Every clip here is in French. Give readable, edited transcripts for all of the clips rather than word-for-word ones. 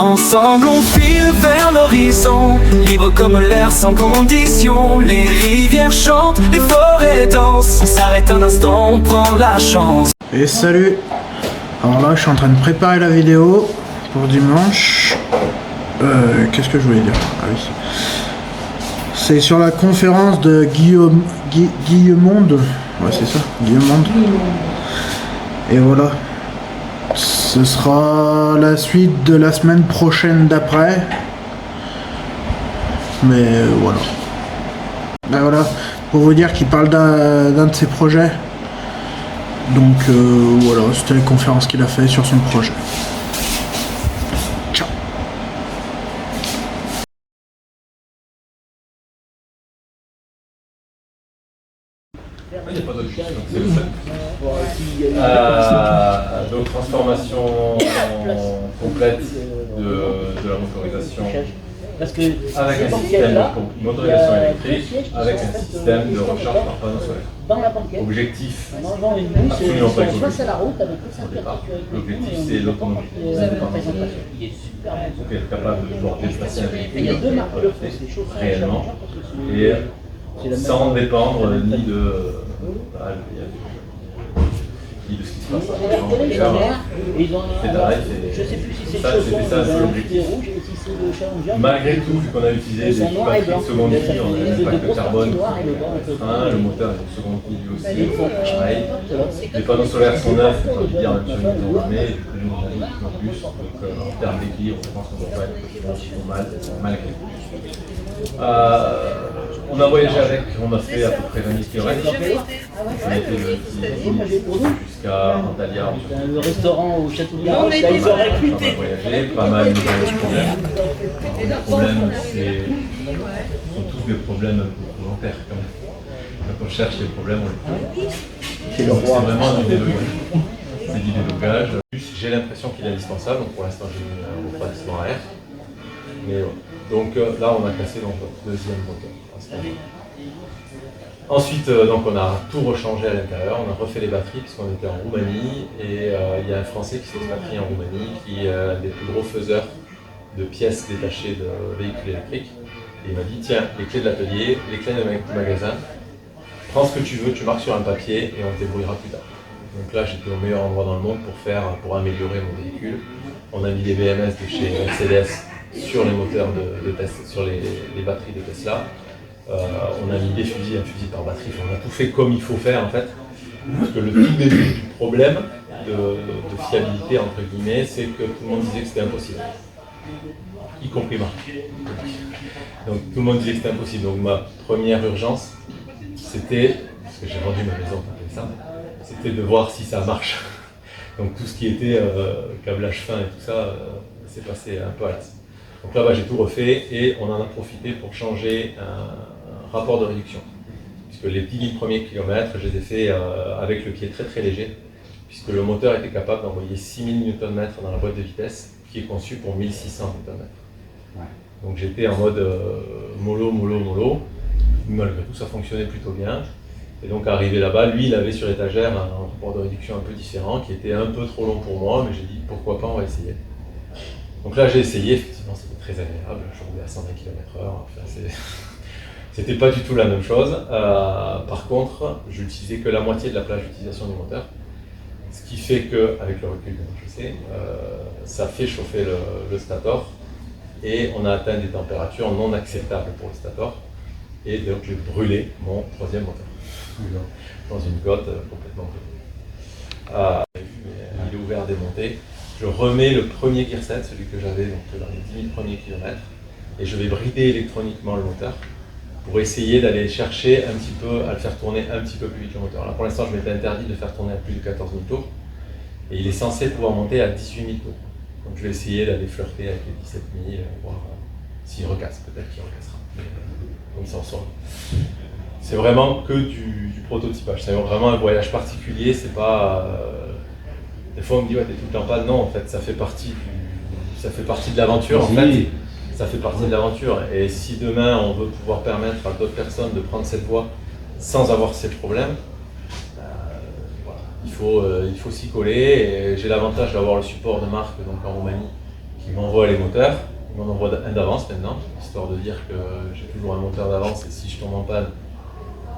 Ensemble on file vers l'horizon, libre comme l'air sans condition. Les rivières chantent, les forêts dansent, on s'arrête un instant, on prend la chance. Et salut. Alors là je suis en train de préparer la vidéo pour dimanche. Qu'est-ce que je voulais dire? Ah oui. C'est sur la conférence de Guillemonde. Ouais c'est ça, Guillemonde. Et voilà. Ce sera la suite de la semaine prochaine d'après. Mais voilà. Ben voilà, pour vous dire qu'il parle d'un de ses projets. Donc voilà, c'était la conférence qu'il a fait sur son projet. Ciao. Il n'y a pas d'autre chose, c'est le seul. Donc transformation complète de la motorisation avec un système de motorisation électrique, avec un système de recharge par panneau solaire. Objectif absolument pas écologique au départ. L'objectif c'est l'autonomie. Donc être capable de pouvoir déplacer un véhicule réellement et sans dépendre ni de ce qui se passe c'était ça l'objectif. Malgré tout, vu qu'on a utilisé des batteries de seconde vie, on a un impact de carbone le moteur est de seconde vie lui aussi, pareil. Les panneaux solaires sont neufs, on peut dire même sur une maison armée, en plus, donc en termes d'équilibre, je pense qu'on ne doit pas être mal, malgré tout. On a voyagé avec, on a fait à peu près 20 000 km. On a été jusqu'à Antalya. Le restaurant au Château de Garonne, on a voyagé, pas mal de problèmes. Les problèmes, sont tous des problèmes volontaires quand même. Quand on cherche les problèmes, on les trouve. C'est vraiment du délogage. C'est du délogage. J'ai l'impression qu'il est indispensable, donc pour l'instant j'ai mis un refroidissement à air. Mais ouais. Donc là on a cassé notre deuxième moteur. Ensuite, donc on a tout rechangé à l'intérieur, on a refait les batteries puisqu'on était en Roumanie et il y a un Français qui s'est expatrié en Roumanie qui est un des plus gros faiseurs de pièces détachées de véhicules électriques. Et il m'a dit tiens, les clés de l'atelier, les clés du magasin, prends ce que tu veux, tu marques sur un papier et on te débrouillera plus tard. Donc là j'étais au meilleur endroit dans le monde pour améliorer mon véhicule. On a mis les BMS de chez Mercedes sur les moteurs de Tesla, sur les batteries de Tesla. On a mis des fusils, un fusil par batterie, on a tout fait comme il faut faire en fait. Parce que le tout début du problème de fiabilité entre guillemets, c'est que tout le monde disait que c'était impossible. Y compris Marc. Donc tout le monde disait que c'était impossible. Donc ma première urgence, c'était, parce que j'ai vendu ma maison pour ça, c'était de voir si ça marche. Donc tout ce qui était câblage fin et tout ça, c'est passé un peu à l'as. Donc là-bas j'ai tout refait et on en a profité pour changer un rapport de réduction. Puisque les 10 000 premiers kilomètres, je les ai fait avec le pied très très léger, puisque le moteur était capable d'envoyer 6 000 Nm dans la boîte de vitesse, qui est conçue pour 1600 Nm. Ouais. Donc j'étais en mode mollo. Malgré tout ça fonctionnait plutôt bien. Et donc arrivé là-bas, lui il avait sur étagère un rapport de réduction un peu différent, qui était un peu trop long pour moi, mais j'ai dit pourquoi pas, on va essayer. Donc là j'ai essayé, effectivement c'était très agréable, je roulais à 120 km/h, enfin, c'était pas du tout la même chose. Par contre, je n'utilisais que la moitié de la plage d'utilisation du moteur, ce qui fait qu'avec le recul que je sais, ça fait chauffer le stator et on a atteint des températures non acceptables pour le stator et donc j'ai brûlé mon troisième moteur dans une côte complètement brûlée. Il est ouvert, démonté. Je remets le premier gear set, celui que j'avais dans les 10 000 premiers kilomètres, et je vais brider électroniquement le moteur pour essayer d'aller chercher un petit peu, à le faire tourner un petit peu plus vite le moteur. Là pour l'instant je m'étais interdit de faire tourner à plus de 14 000 tours, et il est censé pouvoir monter à 18 000 tours. Donc je vais essayer d'aller flirter avec les 17 000, voir s'il recasse, peut-être qu'il recassera. Donc ça en sort. C'est vraiment que du prototypage, c'est vraiment un voyage particulier, c'est pas... Des fois on me dit ouais t'es tout le temps pas, non en fait ça fait partie de l'aventure en fait. Ça fait partie de l'aventure et si demain on veut pouvoir permettre à d'autres personnes de prendre cette voie sans avoir ces problèmes, voilà, il faut s'y coller et j'ai l'avantage d'avoir le support de Marc donc en Roumanie qui m'envoie les moteurs. Il m'en envoie un d'avance maintenant, histoire de dire que j'ai toujours un moteur d'avance et si je tombe en panne,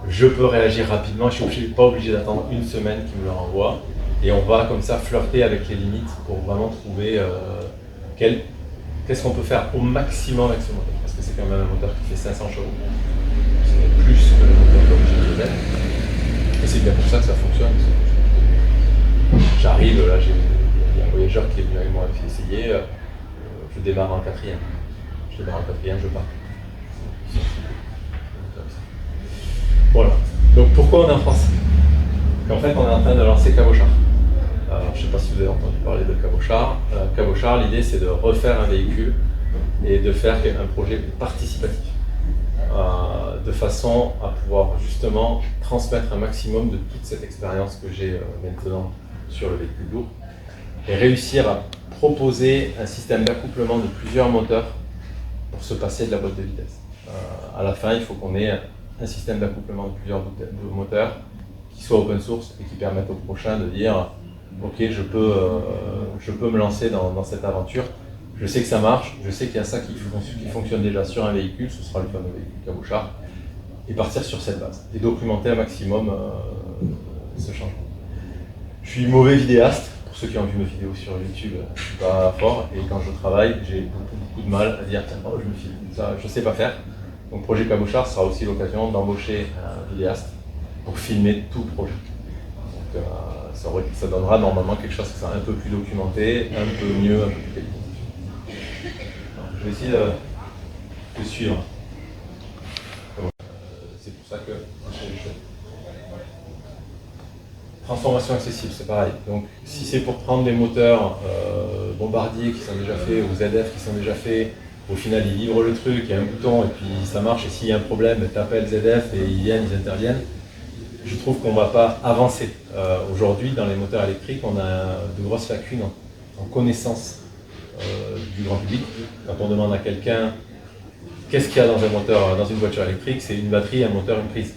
je peux réagir rapidement. Je ne suis pas obligé d'attendre une semaine qu'il me le renvoie. Et on va comme ça flirter avec les limites pour vraiment trouver qu'est-ce qu'on peut faire au maximum avec ce moteur. Parce que c'est quand même un moteur qui fait 500 chevaux. C'est plus que le moteur d'origine diesel. Et c'est bien pour ça que ça fonctionne. J'arrive, là, il y a un voyageur qui est venu avec moi essayer. Je démarre en quatrième. Je pars. Voilà. Donc pourquoi on est en France? En fait, on est en train de lancer Cabochard. Je ne sais pas si vous avez entendu parler de Cabochard. Cabochard, l'idée c'est de refaire un véhicule et de faire un projet participatif. De façon à pouvoir justement transmettre un maximum de toute cette expérience que j'ai maintenant sur le véhicule lourd et réussir à proposer un système d'accouplement de plusieurs moteurs pour se passer de la boîte de vitesse. À la fin, il faut qu'on ait un système d'accouplement de plusieurs moteurs qui soit open source et qui permette au prochain de dire ok, je peux me lancer dans cette aventure, je sais que ça marche, je sais qu'il y a ça qui fonctionne déjà sur un véhicule, ce sera le fameux véhicule Cabochard, et partir sur cette base et documenter un maximum ce changement. Je suis mauvais vidéaste, pour ceux qui ont vu mes vidéos sur YouTube, je ne suis pas fort, et quand je travaille, j'ai beaucoup de mal à dire tiens, je me filme, ça je ne sais pas faire. Donc projet Cabochard sera aussi l'occasion d'embaucher un vidéaste pour filmer tout le projet. Donc, ça donnera normalement quelque chose qui sera un peu plus documenté, un peu mieux, un peu plus qualitatif. Je vais essayer de suivre. C'est pour ça que transformation accessible, c'est pareil. Donc si c'est pour prendre des moteurs Bombardier qui sont déjà faits ou ZF qui sont déjà faits, au final ils livrent le truc, il y a un bouton et puis ça marche et s'il y a un problème, tu appelles ZF et ils interviennent. Je trouve qu'on ne va pas avancer. Aujourd'hui, dans les moteurs électriques, on a de grosses lacunes en connaissance du grand public. Quand on demande à quelqu'un qu'est-ce qu'il y a dans un moteur, dans une voiture électrique, c'est une batterie, un moteur, une prise.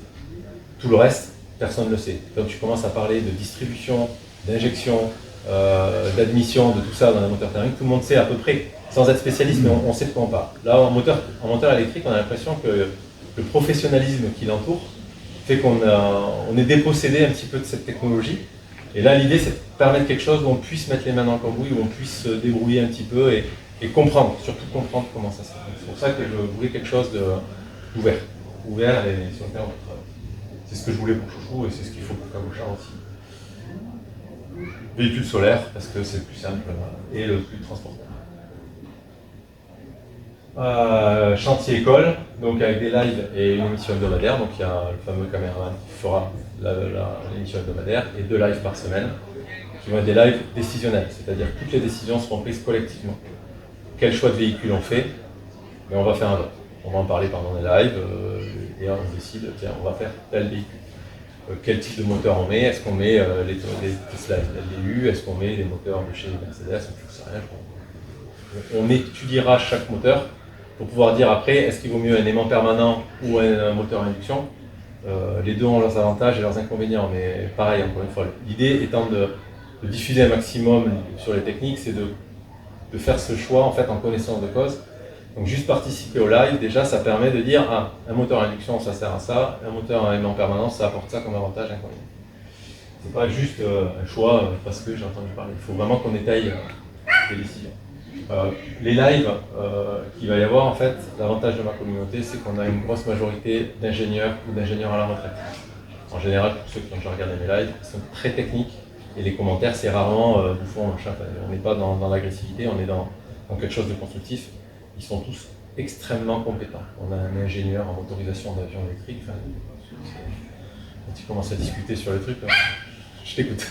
Tout le reste, personne ne le sait. Quand tu commences à parler de distribution, d'injection, d'admission, de tout ça dans un moteur thermique, tout le monde sait à peu près, sans être spécialiste, mais on sait de quoi on parle. Là, en moteur électrique, on a l'impression que le professionnalisme qui l'entoure fait qu'on est dépossédé un petit peu de cette technologie. Et là, l'idée, c'est de permettre quelque chose où on puisse mettre les mains dans le cambouis, où on puisse se débrouiller un petit peu et comprendre, surtout comprendre comment ça se fait. C'est pour ça que je voulais quelque chose d'ouvert et sur lequel on peut travailler. C'est ce que je voulais pour Chouchou et c'est ce qu'il faut pour Cabochard aussi. Véhicule solaire, parce que c'est le plus simple et le plus transportable. Chantier école, donc avec des lives et une émission hebdomadaire. Donc il y a le fameux caméraman qui fera l'émission hebdomadaire et 2 lives par semaine qui vont être des lives décisionnels, c'est-à-dire que toutes les décisions seront prises collectivement. Quel choix de véhicule on fait? Mais on va faire un vote. On va en parler pendant les lives et on décide, tiens, on va faire tel véhicule. Quel type de moteur on met? Est-ce qu'on met les Tesla LDU? Est-ce qu'on met les moteurs de chez Mercedes? Je sais rien. On étudiera chaque moteur pour pouvoir dire après, est-ce qu'il vaut mieux un aimant permanent ou un moteur à induction? Les deux ont leurs avantages et leurs inconvénients, mais pareil, encore une fois, l'idée étant de diffuser un maximum sur les techniques, c'est de faire ce choix en fait en connaissance de cause. Donc juste participer au live, déjà ça permet de dire ah, un moteur à induction ça sert à ça, un moteur à aimant permanent ça apporte ça comme avantage inconvénient. C'est pas juste un choix parce que j'ai entendu parler, il faut vraiment qu'on étaye les décisions. Les lives qu'il va y avoir, en fait, l'avantage de ma communauté, c'est qu'on a une grosse majorité d'ingénieurs ou d'ingénieurs à la retraite. En général, pour ceux qui ont déjà regardé mes lives, ils sont très techniques et les commentaires, c'est rarement bouffon, machin. On n'est pas dans l'agressivité, on est dans quelque chose de constructif. Ils sont tous extrêmement compétents. On a un ingénieur en motorisation d'avion électrique. Enfin, quand tu commences à discuter sur le truc, je t'écoute.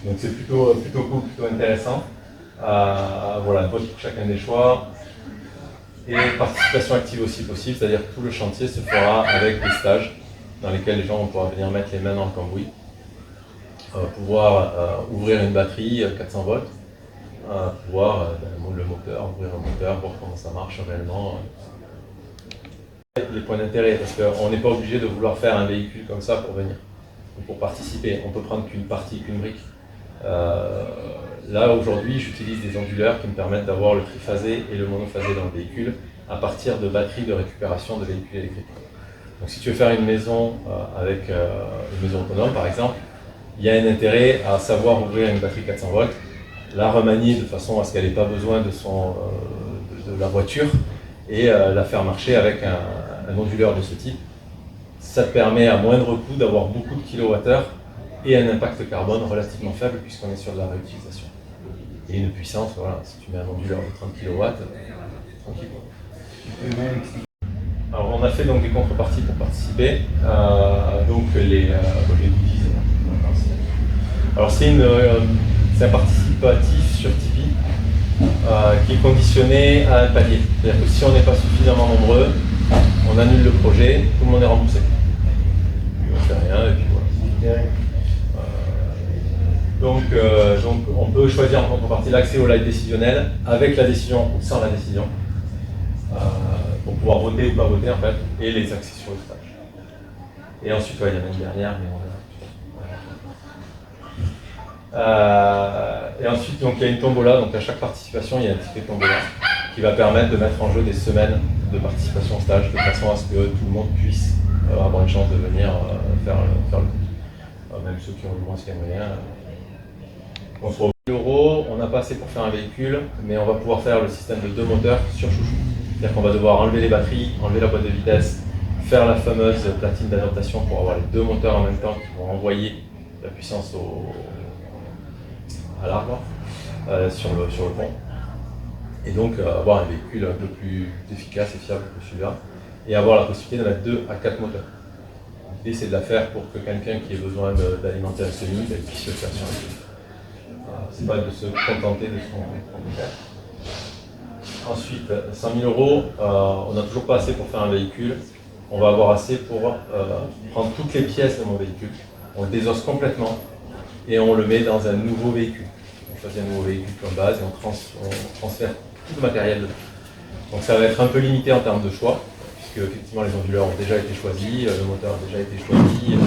Donc c'est plutôt cool, plutôt intéressant. Voilà, vote pour chacun des choix et participation active aussi possible, c'est-à-dire que tout le chantier se fera avec des stages dans lesquels les gens vont pouvoir venir mettre les mains dans le cambouis, pouvoir ouvrir une batterie 400 volts, pouvoir le moteur, ouvrir un moteur, voir comment ça marche réellement. Les points d'intérêt, parce qu'on n'est pas obligé de vouloir faire un véhicule comme ça pour venir, ou pour participer. On peut prendre qu'une partie, qu'une brique. Là aujourd'hui j'utilise des onduleurs qui me permettent d'avoir le triphasé et le monophasé dans le véhicule à partir de batteries de récupération de véhicules électriques. Donc si tu veux faire une maison avec une maison autonome par exemple, il y a un intérêt à savoir ouvrir une batterie 400 volts, la remanier de façon à ce qu'elle n'ait pas besoin de la voiture et la faire marcher avec un onduleur de ce type. Ça te permet à moindre coût d'avoir beaucoup de kilowattheures et un impact carbone relativement faible puisqu'on est sur de la réutilisation. Et une puissance, voilà, si tu mets un onduleur de 30 kW, tranquille. Alors on a fait donc des contreparties pour participer, donc les goodies. Alors c'est un participatif sur Tipeee qui est conditionné à un palier. C'est-à-dire que si on n'est pas suffisamment nombreux, on annule le projet, tout le monde est remboursé. On ne fait rien et puis voilà. Donc on peut choisir en contrepartie l'accès au live décisionnel avec la décision ou sans la décision pour pouvoir voter ou pas voter en fait, et les accès sur le stage. Et ensuite, il y en a une dernière, mais on verra. Et ensuite, donc, il y a une tombola, donc à chaque participation, il y a un ticket tombola qui va permettre de mettre en jeu des semaines de participation au stage de façon à ce que tout le monde puisse avoir une chance de venir faire le coup. Même ceux qui ont le moins les moyens. On se retrouve 1 000 €, on n'a pas assez pour faire un véhicule, mais on va pouvoir faire le système de 2 moteurs sur chouchou. C'est-à-dire qu'on va devoir enlever les batteries, enlever la boîte de vitesse, faire la fameuse platine d'adaptation pour avoir les 2 moteurs en même temps qui vont envoyer la puissance à l'arbre sur le pont. Et donc avoir un véhicule un peu plus efficace et fiable que celui-là, et avoir la possibilité de mettre 2 à 4 moteurs. L'idée c'est de la faire pour que quelqu'un qui ait besoin d'alimenter un semi puisse le faire sur un véhicule. C'est pas de se contenter de son faire. Ensuite, 100 000 €, on n'a toujours pas assez pour faire un véhicule. On va avoir assez pour prendre toutes les pièces de mon véhicule, on le désosse complètement et on le met dans un nouveau véhicule. On choisit un nouveau véhicule comme base et on transfère tout le matériel dedans. Donc ça va être un peu limité en termes de choix, puisque effectivement les onduleurs ont déjà été choisis, le moteur a déjà été choisi,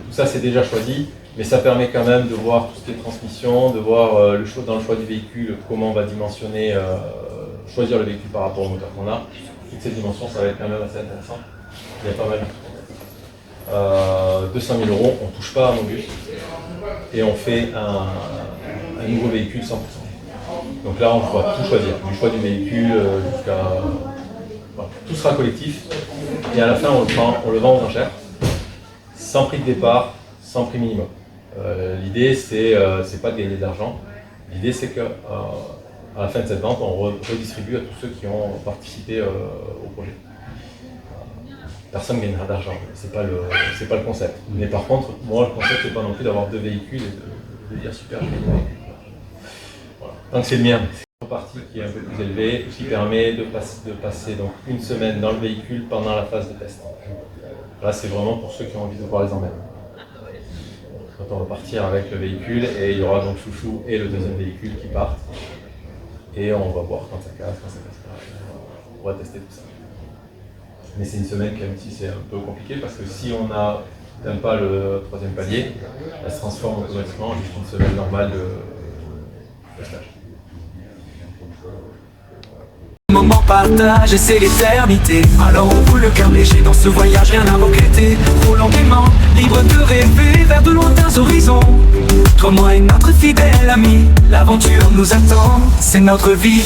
tout ça c'est déjà choisi, mais ça permet quand même de voir tout ce qui est transmission, de voir dans le choix du véhicule comment on va dimensionner, choisir le véhicule par rapport au moteur qu'on a. Toutes ces dimensions, ça va être quand même assez intéressant. Il y a pas mal de 200 000 €, on ne touche pas à mon bus et on fait un nouveau véhicule 100%. Donc là, on va tout choisir, du choix du véhicule jusqu'à... Voilà, tout sera collectif et à la fin, on le vend aux enchères, sans prix de départ, sans prix minimum. L'idée, c'est pas de gagner de l'argent. L'idée, c'est qu'à la fin de cette vente, on redistribue à tous ceux qui ont participé au projet. Personne ne gagnera d'argent, c'est pas le concept. Mais par contre, moi, le concept, c'est pas non plus d'avoir 2 véhicules et de dire super, j'ai gagné un véhicule. Voilà. Tant que c'est le mien, c'est une partie qui est un peu plus élevée, qui permet de passer donc 1 semaine dans le véhicule pendant la phase de test. Là, c'est vraiment pour ceux qui ont envie de voir les emmerdes. Quand on va partir avec le véhicule, et il y aura donc Chouchou et le deuxième véhicule qui partent. Et on va voir quand ça casse, quand ça casse pas. On va tester tout ça. Mais c'est une semaine qui, même si c'est un peu compliqué, parce que si on n'aime pas le 3e palier, elle se transforme automatiquement en juste une semaine normale de stage. Moment partage et c'est l'éternité. Alors on roule le cœur léger dans ce voyage, rien à regretter. Roulons gaiement, libre de rêver vers de lointains horizons. Toi, moi et notre fidèle ami, l'aventure nous attend, c'est notre vie.